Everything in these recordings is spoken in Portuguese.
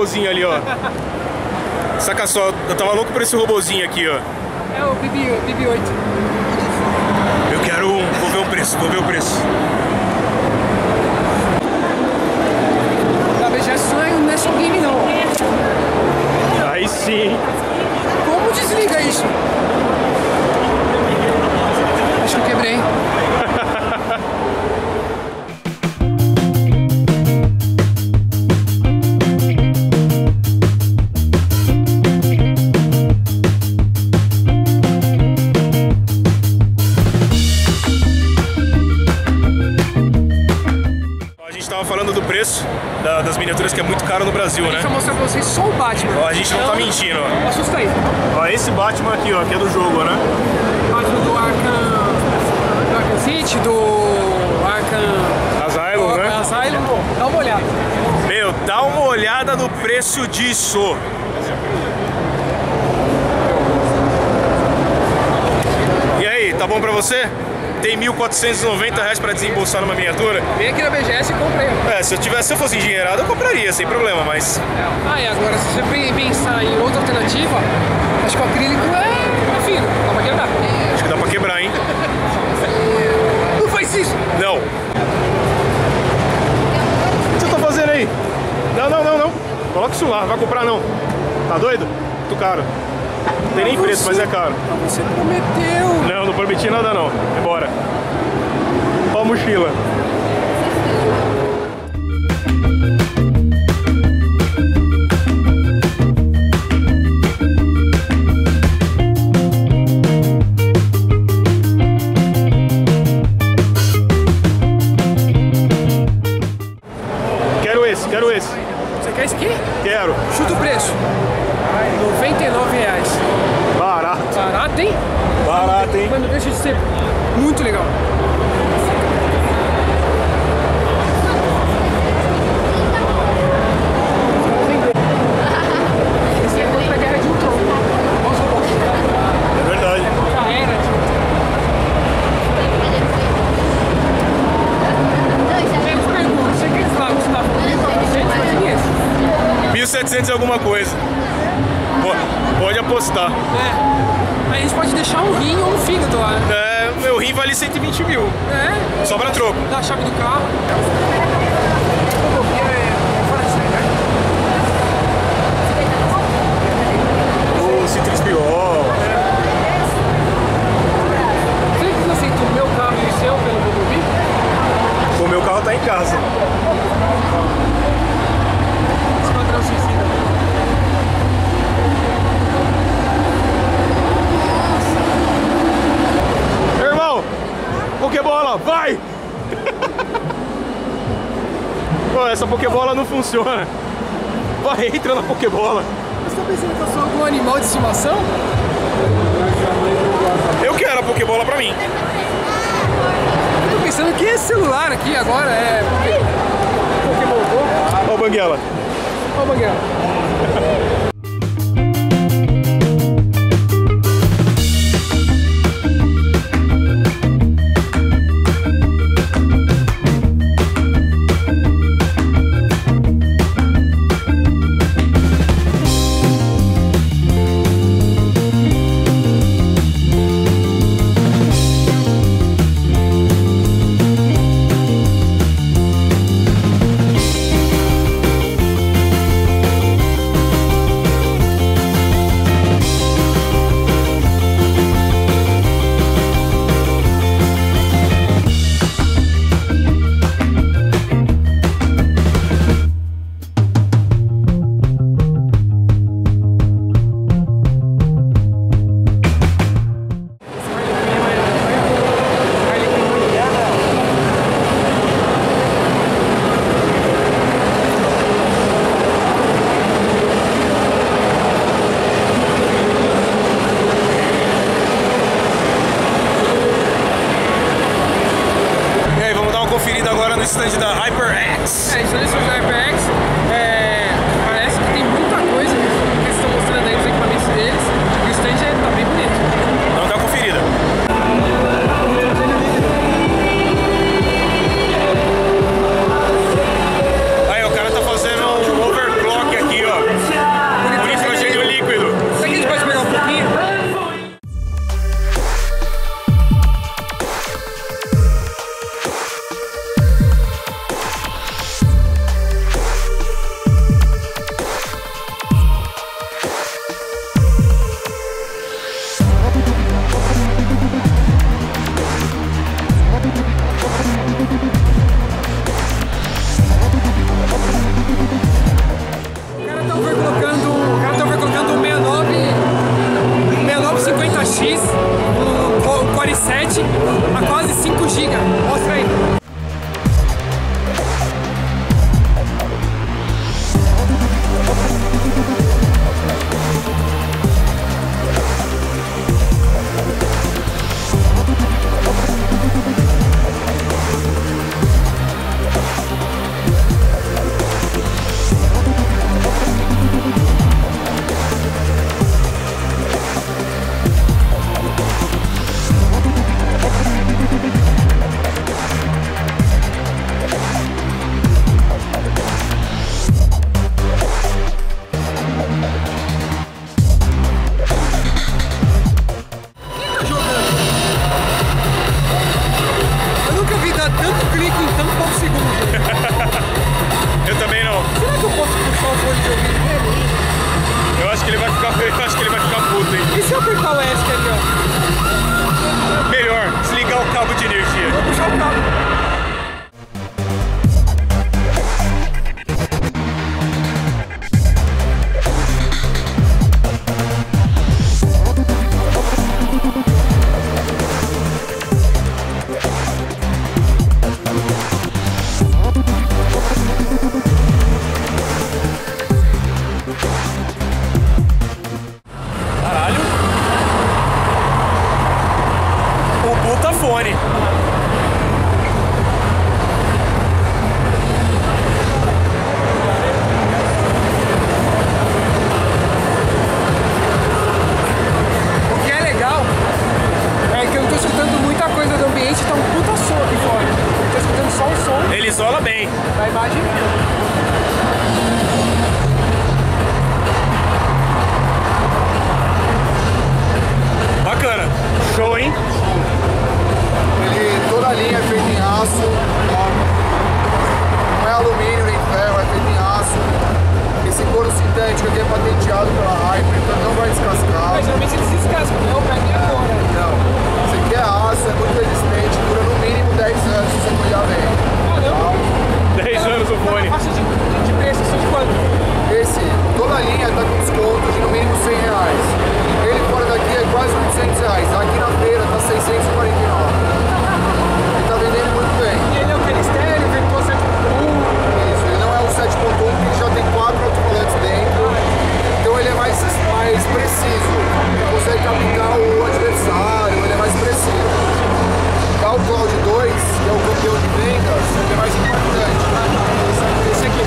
robozinho ali, ó. Saca só, eu tava louco por esse robozinho aqui, ó. É o BB-8. Eu quero um, vou ver o preço, vou ver o preço. Da BGS não é só game não. Aí sim. Como desliga isso? Acho que eu quebrei. Falando do preço das miniaturas, que é muito caro no Brasil, né? Deixa eu mostrar pra vocês só o Batman. Ó, a gente não tá mentindo, ó. Assusta aí. Ó, esse Batman aqui, ó, que é do jogo, né? Batman do Arkham City, do Arkham Asylum, né? Asylum. Dá uma olhada. Meu, dá uma olhada no preço disso. E aí, tá bom pra você? Tem R$ 1.490 pra desembolsar numa miniatura? Vem aqui na BGS e comprei. É, se eu fosse engenheirado, eu compraria, sem problema, mas... Ah, e agora, se você pensar em outra alternativa, acho que o acrílico é fino, dá pra quebrar. Acho que dá pra quebrar, hein? Não faz isso! Não. O que você tá fazendo aí? Não. Coloca isso lá, vai comprar não. Tá doido? Muito caro. Não tem nem preço, mas é caro. Você prometeu. Não prometi nada não. Embora. Ó a mochila. Quero esse. Você quer esse aqui? Quero. Chuta o preço. R$99. Barato. Barato, hein? Barato, hein? Mas não deixa de ser muito legal. Esse é contra a Guerra de Ultron. É verdade. Já era. Eu te pergunto, você quer que lá custava 1.900, imagina esse? 1.700 e alguma coisa. Pode apostar. É. Aí a gente pode deixar um rim ou um fígado lá. É, meu rim vale 120 mil. É. Só pra troco. Dá a chave do carro. O C3PO. Você que aceitou o meu carro e o seu pelo Bumblebee? O meu carro tá em casa. Esquadrão Suicida. Irmão, Pokébola, vai! Pô, essa Pokébola não funciona. Vai, entra na Pokébola. Você tá pensando que eu sou algum animal de estimação? Eu quero a Pokébola pra mim. Eu tô pensando que esse celular aqui agora é Pokémon Go. Ó o Banguela. Ó o Banguela. stand da HyperX. É, isso ali sobre a HyperX. Parece que tem muita coisa que eles estão mostrando aí nos equipamentos deles. E o stand tá bem bonito. Vamos dar uma conferida. Aí, o cara tá fazendo um overclock aqui, ó. fone de ouvido dele. Eu acho que ele vai ficar puto, hein? E se eu apertar o ESC ali, ó? Melhor, desligar o cabo de energia. Vou puxar o cabo. Fone. O que é legal é que eu não tô escutando muita coisa do ambiente, tá um puta som aqui fora. Eu tô escutando só o som. Ele isola bem. Da imagem. Bacana. Show, hein? Toda a linha é feita em aço, tá? Não é alumínio nem ferro, é feito em aço. Esse couro sintético aqui é patenteado pela Hyper, então não vai descascar. Mas geralmente eles descascam, não, pra mim agora. Não, esse aqui é aço, é muito resistente, dura no mínimo 10 anos se você cuidar bem. Caramba! 10 anos o fone. A faixa de preço assim de quanto? Esse, toda a linha tá com desconto de no mínimo R$100. Ele fora daqui é quase R$800. Aqui na feira tá 649. Tá vendendo muito bem. E ele é o que? Estéreo, vetor 7.1? Isso, ele não é o 7.1, porque ele já tem 4 alto-falantes dentro. Então ele é mais preciso. Ele consegue captar o adversário, ele é mais preciso. Já o Cloud 2, que é o campeão de vendas, ele é mais impactante. Esse aqui.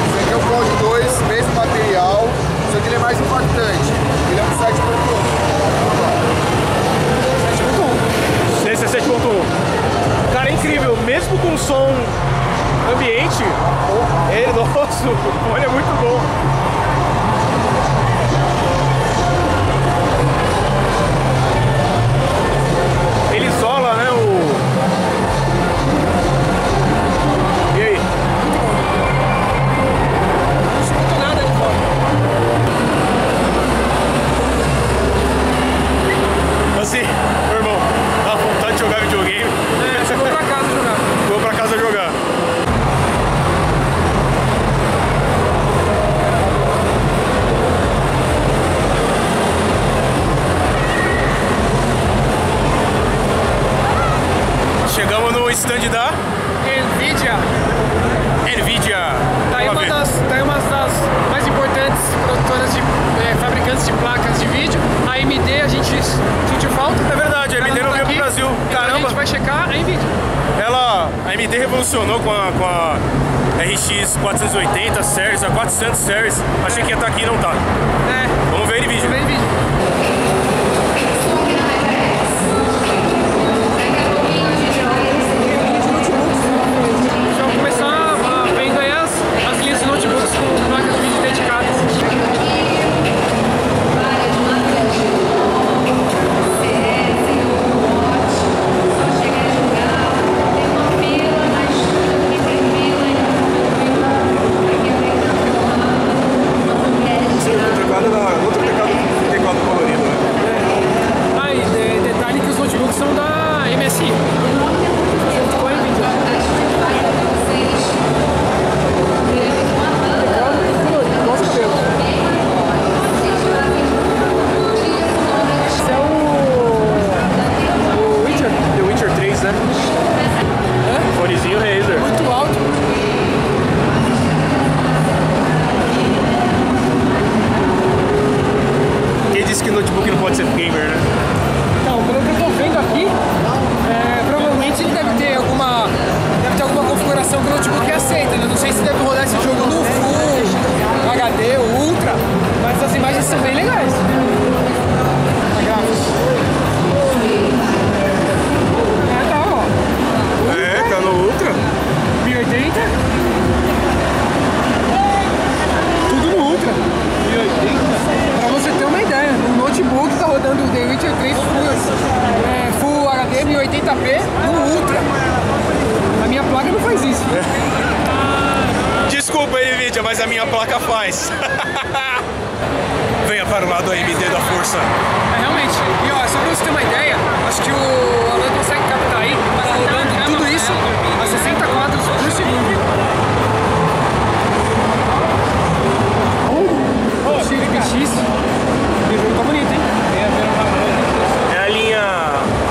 Esse aqui é o Cloud 2, mesmo material, só que ele é mais impactante. Ele é um 7.1. Esse é 7.1. Cara, é incrível. Mesmo com som ambiente, ele, nossa, o fone é muito bom. Ele isola, né, E aí? Não escuto nada de fora. Assim, meu irmão, dá vontade de jogar videogame. É, acho que vou pra casa jogar. Vou pra casa jogar. Chegamos no stand da Nvidia. Tá aí uma das mais importantes produtoras de fabricantes de placas de vídeo. A AMD a gente sentiu falta. É verdade, a Ela AMD não tá veio pro aqui, Brasil. então Caramba. a gente vai checar a Nvidia. A AMD revolucionou com a RX 480 Series, a 400 Series. Achei que ia estar aqui e não tá. É, Vamos ver NVIDIA. vem vídeo. Já vou começar vendo aí as linhas de notebooks com placas de vídeo dedicadas. Outro teclado colorido, né? Ah, e detalhe que os notebooks são da MSI. Junto com a Nvidia. Nossa, cabelo. Esse é o Witcher. The Witcher 3, né? Hã? Fonezinho Razer. Muito alto. Quem disse que notebook não pode ser gamer, né? Então, pelo que eu tô vendo aqui, provavelmente ele deve ter alguma configuração que o notebook aceita, né? Não sei se deve rodar esse jogo no Full, HD, Ultra, mas as imagens são bem legais. A gráfica. Tá, ó. É, tá no Ultra. 1080. Tudo no Ultra. 1080. Pra você ter uma ideia, no notebook tá rodando o The Witcher 3 Full HD 1080p no Ultra. A minha placa não faz isso. Desculpa aí, NVIDIA, mas a minha placa faz. Venha para o lado AMD da força. É, realmente. E ó, só pra você ter uma ideia, acho que o Alan consegue captar aí, rodando tudo isso a 60 quadros por segundo. Cheio de BX. E o jogo tá bonito, hein? É a linha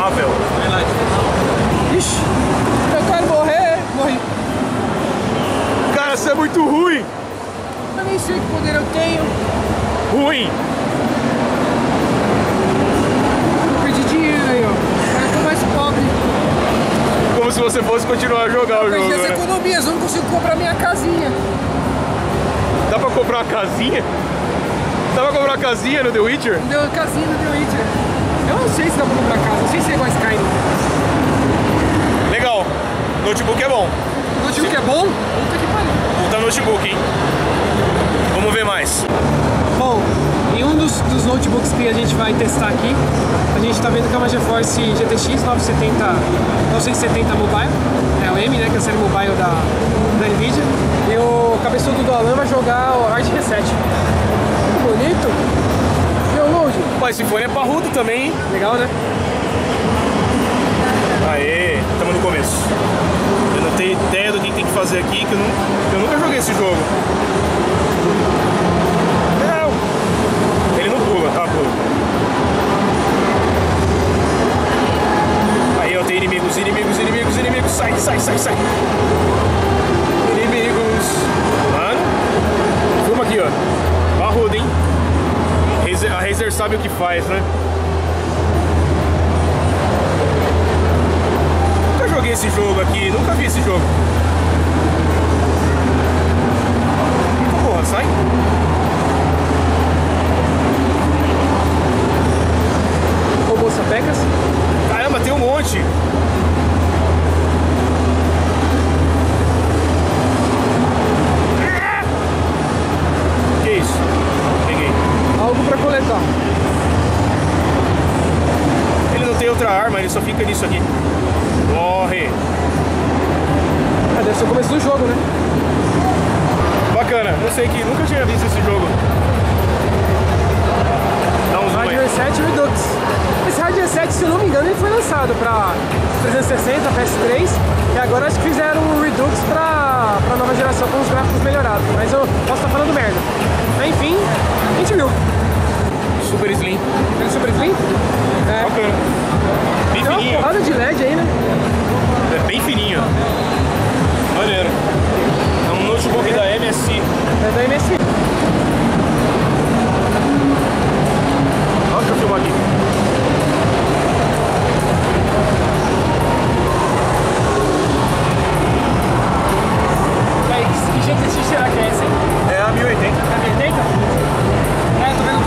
Avel. Ixi, eu quero morrer. Morri. Cara, você é muito ruim. Eu nem sei que poder eu tenho. Ruim. Perdi dinheiro aí, ó. Agora eu tô mais pobre. Como se você fosse continuar a jogar o jogo. Perdi as Né? economias, eu não consigo comprar minha casinha. Dá pra comprar uma casinha? Dá pra comprar uma casinha no The Witcher? Deu casinha no The Witcher. Eu não sei se dá pra comprar casa, não sei se é igual a Skyrim. Legal. Notebook é bom. Notebook é bom? Puta que pariu. Puta notebook, hein? Vamos ver mais. Bom, em um dos notebooks que a gente vai testar aqui, a gente tá vendo que é uma GeForce GTX 970 Mobile, é o M, né, que é a série mobile da Nvidia, e o cabeçudo do Alan vai jogar o Hard Reset. Muito bonito. Download. Pô, esse fone é parrudo também, hein? Legal, né? Aê, estamos no começo. Eu não tenho ideia do que tem que fazer aqui, que eu nunca joguei esse jogo. Não! Ele não pula, tá? Pula. Aí, ó, tem inimigos. Sai. Inimigos. Mano, filma aqui, ó. Parrudo, hein? A Razer sabe o que faz, né? Nunca joguei esse jogo aqui, nunca vi esse jogo. Porra, sai. Robô sapecas. Caramba, tem um monte. Que isso? Peguei. Algo pra coletar. Ele não tem outra arma, ele só fica nisso aqui. Morre. Ah, deve ser o começo do jogo, né? Bacana, eu sei que nunca tinha visto esse jogo. Dá um zoom Hard aí. Reset e Redux. Esse Hard Reset, se eu não me engano, ele foi lançado pra 360, PS3, e agora acho que fizeram um Redux pra nova geração com os gráficos melhorados. Mas eu posso estar falando merda. Mas enfim, a gente viu. Super Slim. Tem Super Slim? É. Bacana. Bem Tem uma fininho. porrada de LED aí, né? É bem fininho. Maneiro. É um notebook da MSI. É da MSI. Deixa eu filmar aqui. Aí, que GTX será que é essa, hein? É a 1080. É 1080? É, tô vendo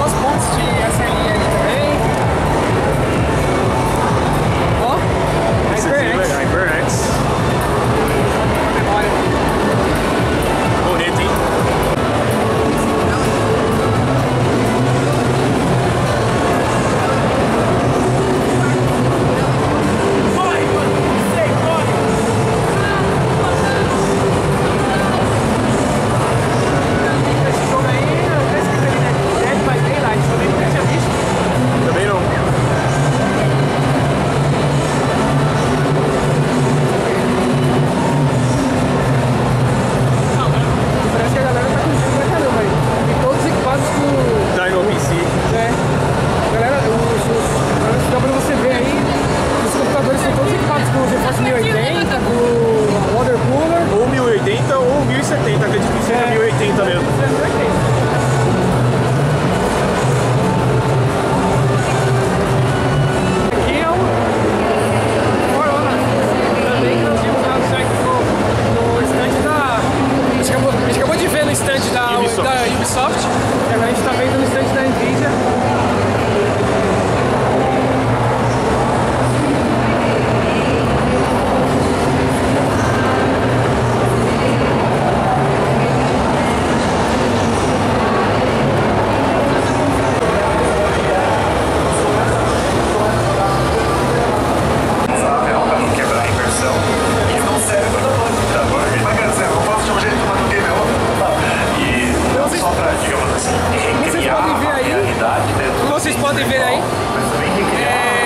podem ver aí,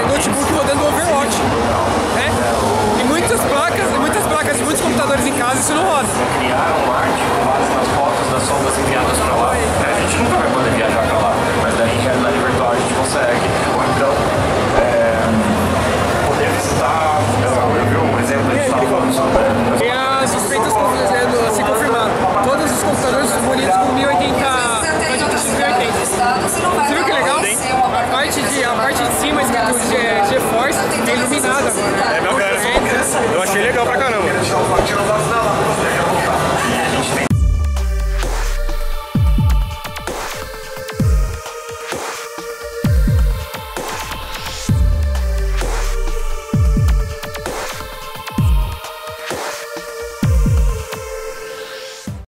notebook rodando Overwatch, né? E muitas placas de muitos computadores em casa isso não roda. Criaram arte com base nas fotos das sondas enviadas para lá. A gente nunca vai poder viajar para lá, mas daí em realidade virtual a gente consegue. Ou então poder visitar. Eu vi um exemplo, a gente estava falando sobre. E as suspeitas se confirmaram. Todos os computadores bonitos com 1080. Você viu que legal? A parte de cima escrito GeForce é iluminada. É bacana. Eu achei legal pra